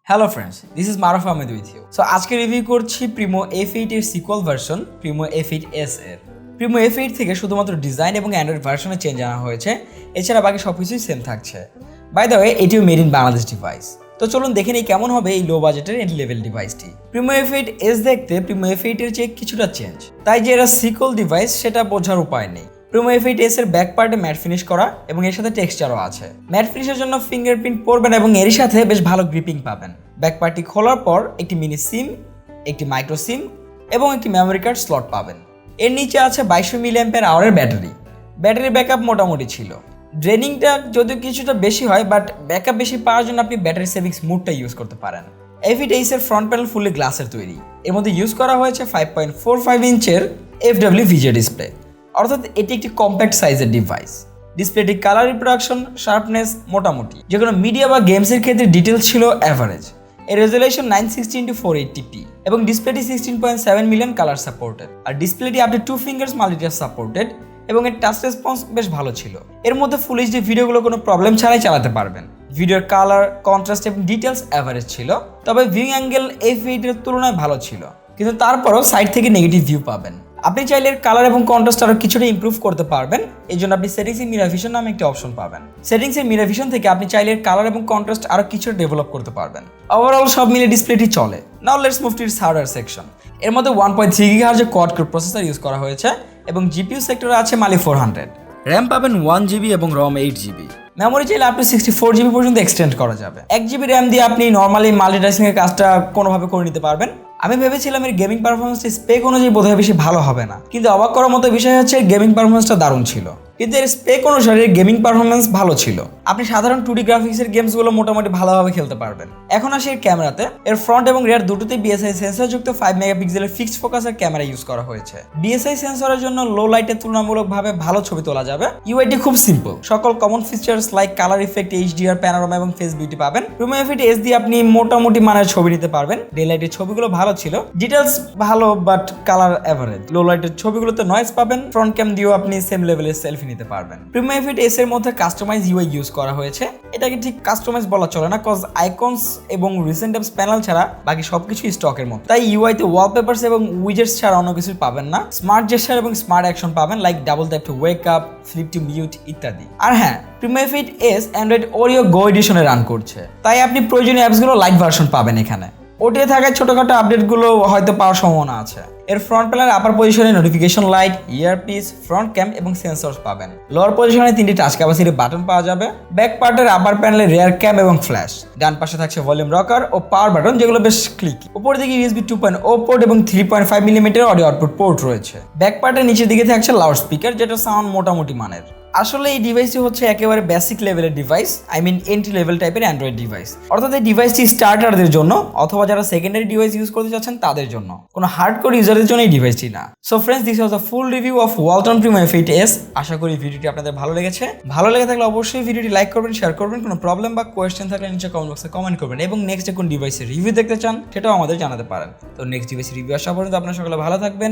Hello friends, this is Maruf Ahmed with you. So আজকে review করছি Primo F8 এর sequel version Primo F8s এর। Primo F8 থেকে শুধুমাত্র ডিজাইন এবং অ্যান্ড্রয়েড ভার্সনে চেঞ্জ আনা হয়েছে, এছাড়া বাকি সবকিছুই সেম থাকছে। বাই দ্য ওয়ে, এটিও মেড ইন বাংলাদেশ ডিভাইস। তো চলুন দেখে নিই কেমন হবে এই লো বাজেটের এন্ট্রি লেভেল ডিভাইসটি। Primo F8s দেখতে Primo F8 এর চেয়ে কিছুটা চেঞ্জ, তাই যে এরা সিকুয়াল ডিভাইস সেটা বোঝার উপায় নেই। Primo F8s এর ব্যাক পার্টে ম্যাট ফিনিশ করা এবং এর সাথে টেক্সচারও আছে। ম্যাট ফিনিশের জন্য ফিঙ্গারপ্রিন্ট পরবেন এবং এর সাথে বেশ ভালো গ্রিপিং পাবেন। ব্যাক পার্টটি খোলার পর একটি মিনি সিম, একটি মাইক্রো সিম এবং একটি মেমোরি কার্ড স্লট পাবেন। এর নিচে আছে 2200 mAh ব্যাটারি। ব্যাটারি ব্যাকআপ মোটামুটি ছিল। ড্রেনিংটা যদিও কিছুটা বেশি হয়, বাট ব্যাকআপ বেশি পাওয়ার জন্য আপনি ব্যাটারি সেভিংস মোডটা ইউজ করতে পারেন। F8s এর ফ্রন্ট প্যানেল ফুলি গ্লাসের তৈরি। এর মধ্যে ইউজ করা হয়েছে 5.45 ইঞ্চের FWVG ডিসপ্লে, অর্থাৎ এটি একটি কম্প্যাক্ট সাইজের ডিভাইস। ডিসপ্লেটি কালার রিপ্রোডাকশন, শার্পনেস মোটামুটি, যে কোনো মিডিয়া বা গেমসের ক্ষেত্রে ডিটেলস ছিল অ্যাভারেজ। এর রেজুলেশন 960x480p এবং ডিসপ্লেটি 16.7 মিলিয়ন কালার সাপোর্টেড। আর ডিসপ্লেটি আপনি 2 ফিঙ্গার্স মাল্টিটাচ সাপোর্টেড এবং এর টাচ রেসপন্স বেশ ভালো ছিল। এর মধ্যে ফুল এইচডি ভিডিওগুলো কোনো প্রবলেম ছাড়াই চালাতে পারবেন। ভিডিওর কালার, কন্ট্রাস্ট এবং ডিটেলস অ্যাভারেজ ছিল, তবে ভিউইং অ্যাঙ্গেল F8 এর তুলনায় ভালো ছিল, কিন্তু তারপরও সাইড থেকে নেগেটিভ ভিউ পাবেন। আপনি চাইলে এর কালার এবং কন্ট্রাস্ট আরও কিছুটা ইমপ্রুভ করতে পারবেন। এই জন্য আপনি সেটিংস এর মিরর ভিশন নামে একটি অপশন পাবেন। সেটিংস এর মিরর ভিশন থেকে আপনি চাইলে এর কালার এবং কন্ট্রাস্ট আরও কিছুটা ডেভেলপ করতে পারবেন। ওভারঅল সব মিলে ডিসপ্লেটি চলে। Now let's move to its hardware section. এর মধ্যে 1.3 GHz quad core processor use করা হয়েছে এবং জিপিইউ সেক্টরে আছে Mali 400। র্যাম পাবেন 1GB এবং রম 8GB। মেমোরি চাইলে আপনি 64GB পর্যন্ত এক্সটেন্ড করা যাবে। 1GB র্যাম দিয়ে আপনি নর্মালি মাল্টিটাস্কিং এর কাজটা কোনোভাবে করে নিতে পারবেন। আমি ভেবেছিলাম এর গেমিং পারফরমেন্সটা স্পেক অনুযায়ী বোধহয় বেশি ভালো হবে না, কিন্তু অবাক করার মতো বিষয় হচ্ছে গেমিং পারফরমেন্সটা দারুণ ছিল, কিন্তু এর স্পেক অনুসারে গেমিং পারফরমেন্স ভালো ছিল। আপনি সাধারণ 2D গ্রাফিক্সের গেমসগুলো মোটামুটি ভালোভাবে খেলতে পারবেন। এখন আসি এর ক্যামেরাতে। এর ফ্রন্ট এবং রিয়ার দুটোতেই বিএসআই সেন্সর যুক্ত 5 মেগাপিক্সেলের ফিক্সড ফোকাসের ক্যামেরা ইউজ করা হয়েছে। বিএসআই সেন্সরের জন্য লো লাইটে তুলনামূলকভাবে ভালো ছবি তোলা যাবে। ইউআইটি খুব সিম্পল, সকল common features like colour effect, HDR, panorama এবং ফেস বিউটি পাবেন। Primo F8s দিয়ে আপনি মোটামুটি মানের ছবি নিতে পারবেন। ডে লাইটের ছবিগুলো ভালো ছিল, ডিটেলস ভালো, বাট কালার এভারেজ। লো লাইটের ছবিগুলোতে নয়েজ পাবেন। ফ্রন্ট ক্যাম দিয়েও আপনি সেম লেভেলের সেলফি নিতে পারবেন। Primo F8s এর মধ্যে কাস্টমাইজ ইউআই ইউজ করা হয়েছে। এটাকে ঠিক কাস্টমাইজ বলা চলে না, কজ আইকনস এবং রিসেন্ট অ্যাপস প্যানেল ছাড়া বাকি সবকিছু স্টকের মতো। তাই ইউআইতে ওয়ালপেপারস এবং উইজেটস ছাড়া অন্য কিছু পাবেন না। স্মার্ট জেস্চার এবং স্মার্ট অ্যাকশন পাবেন, like double tap to wake up, flip to mute ইত্যাদি। আর হ্যাঁ, Primo F8s Android Oreo Go এডিশনে রান করছে, তাই আপনি প্রয়োজনীয় অ্যাপসগুলো লাইট ভার্সন পাবেন এখানে। ওটিতে থাকা ছোটখাটো আপডেটগুলো হয়তো পাওয়ার সম্ভাবনা আছে। এর ফ্রন্ট প্যানেল আপার পজিশনে নোটিফিকেশন লাইট, ইয়ারপিস, ফ্রন্ট ক্যাম এবং সেন্সরস পাবেন। লোয়ার পজিশনে 3টি টাচ ক্যাপাসিটি বাটন পাওয়া যাবে। ব্যাক পার্টের আপার প্যানেলে রিয়ার ক্যাম এবং ফ্ল্যাশ। ডান পাশে থাকছে ভলিউম রকার ও পাওয়ার বাটন, যেগুলো বেশ ক্লিক। উপর দিকে USB 2.0 পোর্ট এবং 3.5 মিলিমিটার অডিও আউটপুট পোর্ট রয়েছে। ব্যাক পার্টের নিচের দিকে থাকছে লাউড স্পিকার, যেটা সাউন্ড মোটামুটি মানের। আসলে এই ডিভাইসটি হচ্ছে একেবারে বেসিক লেভেলের ডিভাইস, এন্ট্রি লেভেল টাইপের অ্যান্ড্রয়েড ডিভাইস। অর্থাৎ এই ডিভাইসটি স্টার্টারদের জন্য অথবা যারা সেকেন্ডারি ডিভাইস ইউজ করতে চাচ্ছেন তাদের জন্য, কোনো হার্ডকোর ইউজারদের জন্য এই ডিভাইসটি না। So friends, this was the full review of Walton Primo F8s। আশা করি ভিডিওটি আপনাদের ভালো লেগেছে। ভালো লেগে থাকলে অবশ্যই ভিডিওটি লাইক করবেন, শেয়ার করবেন। কোনো প্রবলেম বা কোয়েশ্চেন থাকলে নিচে কমেন্ট বক্সে কমেন্ট করবেন এবং নেক্সট কোন ডিভাইসের রিভিউ দেখতে চান সেটাও আমাদের জানাতে পারেন। তো নেক্সট ডিভাইসের রিভিউ আসা পর্যন্ত আপনারা সকলে ভালো থাকবেন।